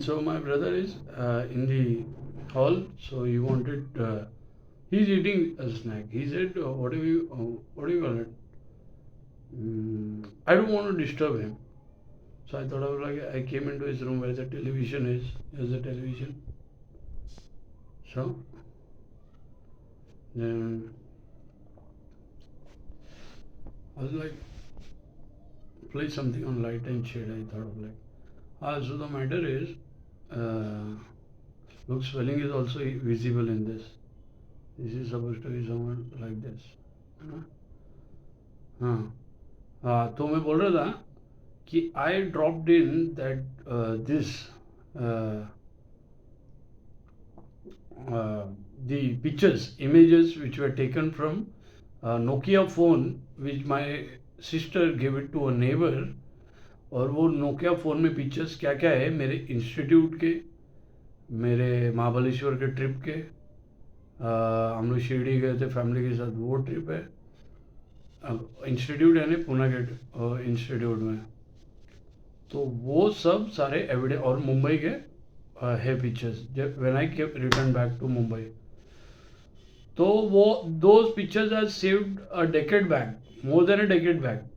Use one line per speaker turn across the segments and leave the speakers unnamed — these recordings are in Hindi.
So my brother is in the hall, so he wanted. He's eating a snack. He said, what do you call it? I don't want to disturb him. So I thought of like I came into his room where the television is. There's a television. So then I was like, play something on light and shade. I thought of like. So the matter is, uh, look, swelling is also visible in this. This is supposed to be someone like this. हाँ हाँ तो मैं बोल रहा था कि I dropped in that this uh, uh, the pictures, images which were taken from Nokia phone, which my sister gave it to a neighbor. और वो नोकिया फ़ोन में पिक्चर्स क्या क्या है मेरे इंस्टीट्यूट के, मेरे महाबलेश्वर के ट्रिप के, हम लोग शिरडी गए थे फैमिली के साथ, वो ट्रिप है। इंस्टीट्यूट है ना पूना के इंस्टीट्यूट में, तो वो सब सारे एविडेंस और मुंबई के है पिक्चर्स जब when I return back to Mumbai. तो वो those pictures are saved a decade back, more than a decade back.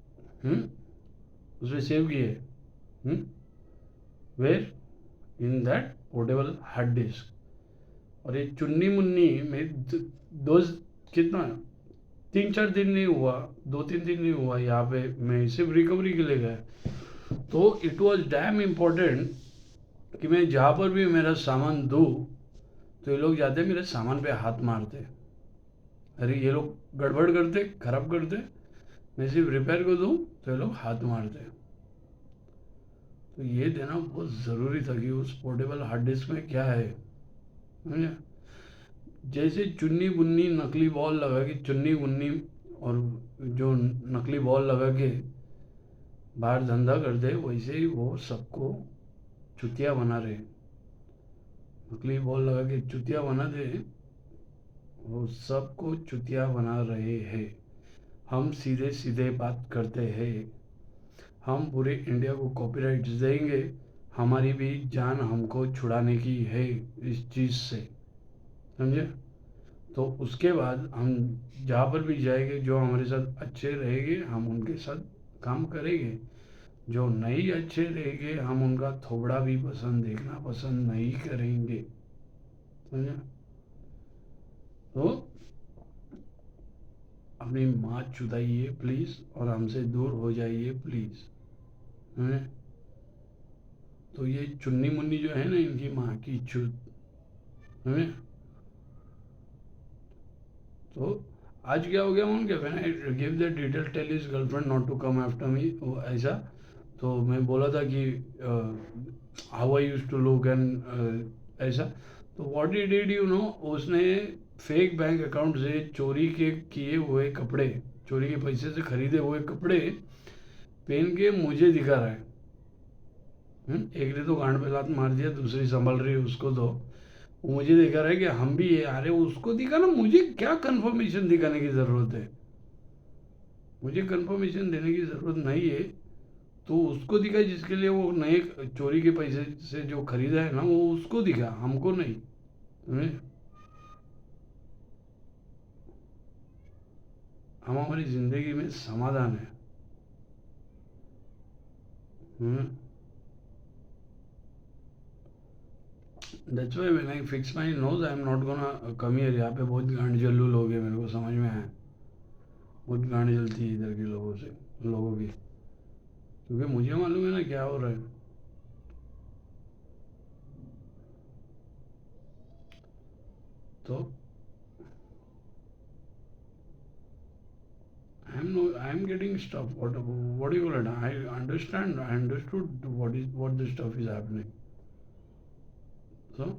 उसमें सेव किए were in that portable hard disk. और ये चुन्नी मुन्नी में दो कितना 3-4 दिन नहीं हुआ, 2-3 दिन नहीं हुआ यहाँ पे, मैं सिर्फ रिकवरी के लिए गया। तो इट वॉज डैम इम्पोर्टेंट कि मैं जहाँ पर भी मेरा सामान दूँ तो ये लोग जाते मेरे सामान पे हाथ मारते, अरे ये लोग गड़बड़ करते, खराब करते, मैं सिर्फ रिपेयर को दूँ तो ये लोग हाथ मारते। तो ये देना बहुत ज़रूरी था कि उस पोर्टेबल हार्ड डिस्क में क्या है, समझे? जैसे चुन्नी बुन्नी नकली बॉल लगा के, चुन्नी बुन्नी और जो नकली बॉल लगा के बाहर धंधा करते, वैसे ही वो सबको चुतिया बना रहे। नकली बॉल लगा के चुतिया बना दे, वो सबको चुतिया बना रहे हैं। हम सीधे सीधे बात करते हैं, हम पूरे इंडिया को कॉपीराइट्स देंगे, हमारी भी जान हमको छुड़ाने की है इस चीज़ से, समझे? तो उसके बाद हम जहाँ पर भी जाएंगे, जो हमारे साथ अच्छे रहेंगे हम उनके साथ काम करेंगे, जो नहीं अच्छे रहेंगे हम उनका थोबड़ा भी पसंद देखना पसंद नहीं करेंगे, समझे? तो अपनी माँ चुदाइए प्लीज़ और हमसे दूर हो जाइए प्लीज़, समझे? तो ये चुन्नी मुन्नी जो है ना, इनकी माँ की चुत, समझे? तो आज क्या हो गया उनके, when I give the detail tell his girlfriend not to come after me, ऐसा। तो मैं बोला था कि how I use to look and ऐसा। तो what he did you know, उसने फेक बैंक अकाउंट से चोरी के किए हुए कपड़े, चोरी के पैसे से खरीदे हुए कपड़े पहन के मुझे दिखा रहा है। एक ने तो गांड पे लात मार दिया, दूसरी संभल रही है उसको, तो वो मुझे दिखा रहा है कि हम भी ये, अरे उसको दिखा ना, मुझे क्या कंफर्मेशन दिखाने की ज़रूरत है, मुझे कंफर्मेशन देने की ज़रूरत नहीं है। तो उसको दिखा जिसके लिए वो नए चोरी के पैसे से जो खरीदा है ना, वो उसको दिखा, हमको नहीं, समझे? हम हमारी ज़िंदगी में समाधान है। That's why when I fix my knows I am not gonna come here. यहाँ पे बहुत गांड जल्लू लोग हैं, मेरे को समझ में आया, बहुत गांड जलती है इधर के लोगों से, लोगों की, क्योंकि मुझे मालूम है ना क्या हो रहा है। तो I am getting stuff. What do you call it? I understand. I understood what the stuff is happening. So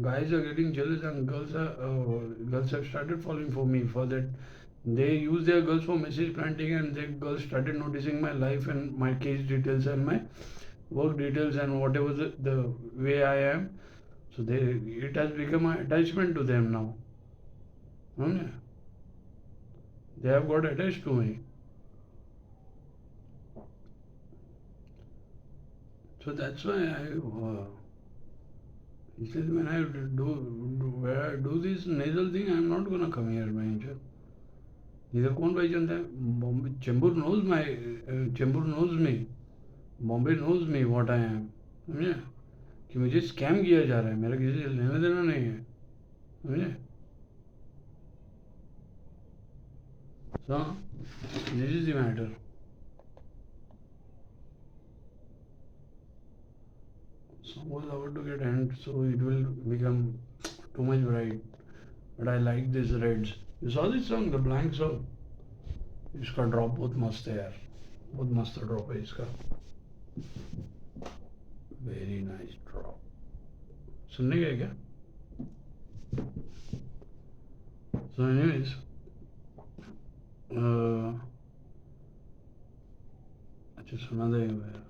guys are getting jealous and girls have started falling for me for that. They use their girls for message planting, and their girls started noticing my life and my case details and my work details and whatever the way I am. So it has become an attachment to them now. Hmm? They have got attached to me. So that's why he says when I where I do this nasal thing, I'm not gonna come here, man. इधर कौन भाई जानता है? Bombay Chembur knows my, Chembur knows me, Bombay knows me what I am, समझे? कि मुझे स्कैम किया जा रहा है, मेरा किसी से लेना देना नहीं है, समझे? So this is the matter. So was about to get end, so it will become too much bright. But I like this reds. You saw this song, the blank song? इसका ड्रॉप बहुत मस्त है यार, बहुत मस्त ड्रॉप है इसका, वेरी नाइस ड्रॉप. सुनने गए क्या? So anyways, अच्छा सुना दे यार.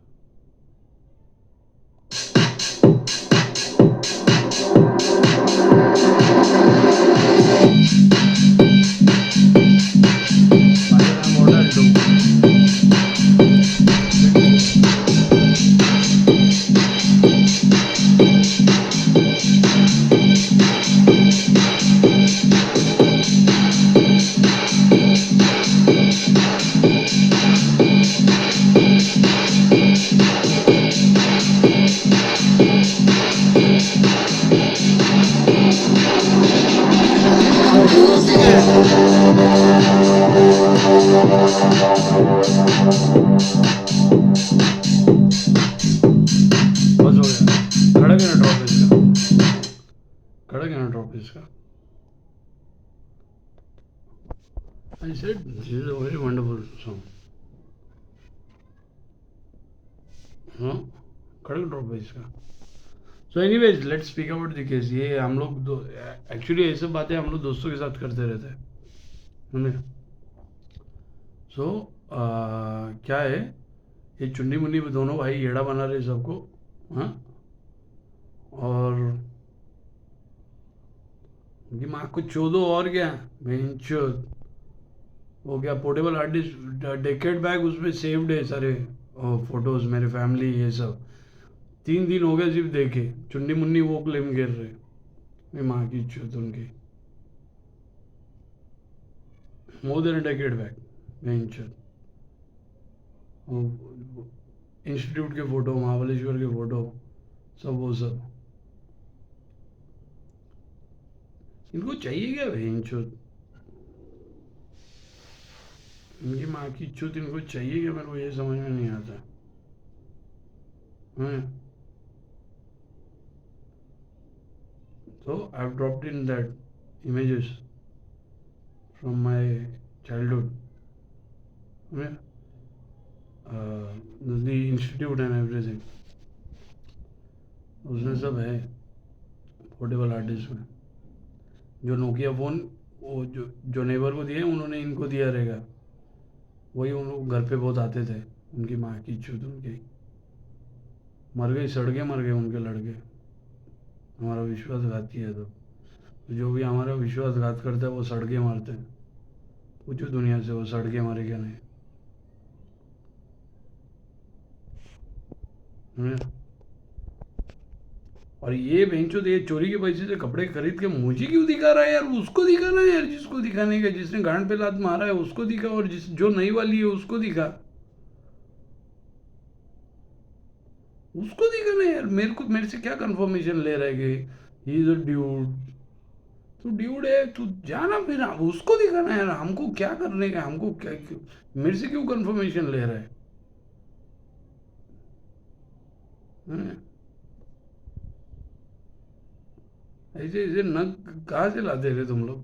बस हो गया. खड़ा क्या ड्रॉप है इसका, खड़ा क्या ड्रॉप है इसका. I said this is a very wonderful song. हाँ, खड़ा ड्रॉप है इसका. So anyways let's speak about the case. ये हम लोग दो एक्चुअली ये सब बातें हम लोग दोस्तों के साथ करते रहते हैं, समझे? सो क्या है, ये चुन्नी मुन्नी दोनों भाई येड़ा बना रहे सबको, हाँ, और उनकी माँ को चोदो और क्या, बेंचोद. वो क्या portable hard disc decade bag, उसमें सेव्ड है सारे फोटोज, मेरे फैमिली, ये सब. 3 दिन हो गए सिर्फ देखे, चुन्नी मुन्नी वो क्लेम कर रहे, मेरी माँ की चोद उनकी. मोर देन डेकेड बैग, बेंचोद. इंस्टीट्यूट के फोटो, महाबलेश्वर के फोटो, सब वो सब. इनको चाहिए क्या बेंचोद, इनकी माँ की चुत इनको चाहिए क्या, मेरे को ये समझ में नहीं आता. So I've dropped in that images from my childhood, the institute and everything. उसमें सब है पोर्टेबल हार्ड डिस्क में. जो नोकिया फ़ोन वो जो नेबर को दिए उन्होंने इनको दिया रहेगा, वही उन लोग घर पे बहुत आते थे. उनकी माँ की चूत उनकी, मर गए, सड़ गए, मर गए उनके लड़के. हमारा विश्वासघात किया तो जो भी हमारा विश्वासघात करता है वो सड़ के मरते हैं. पूछो दुनिया से वो सड़ के मरे क्या नहीं. और ये बेंचो ये चोरी के पैसे से कपड़े खरीद के मुझे क्यों दिखा रहा है यार, उसको दिखाना है यार, जिसको दिखाने का, जिसने गांड पे लात मारा है उसको दिखा, और जिस जो नई वाली है उसको दिखा, उसको दिखाना है यार. मेरे से क्या कंफर्मेशन ले रहा है कि ही इज अ ड्यूड. तू ड्यूड है, तू जाना, फिर उसको दिखाना है यार. हमको क्या करने का, हमको क्या, मेरे से क्यों कंफर्मेशन ले रहा है. ऐसे ऐसे नग कहाँ से लाते थे तुम लोग.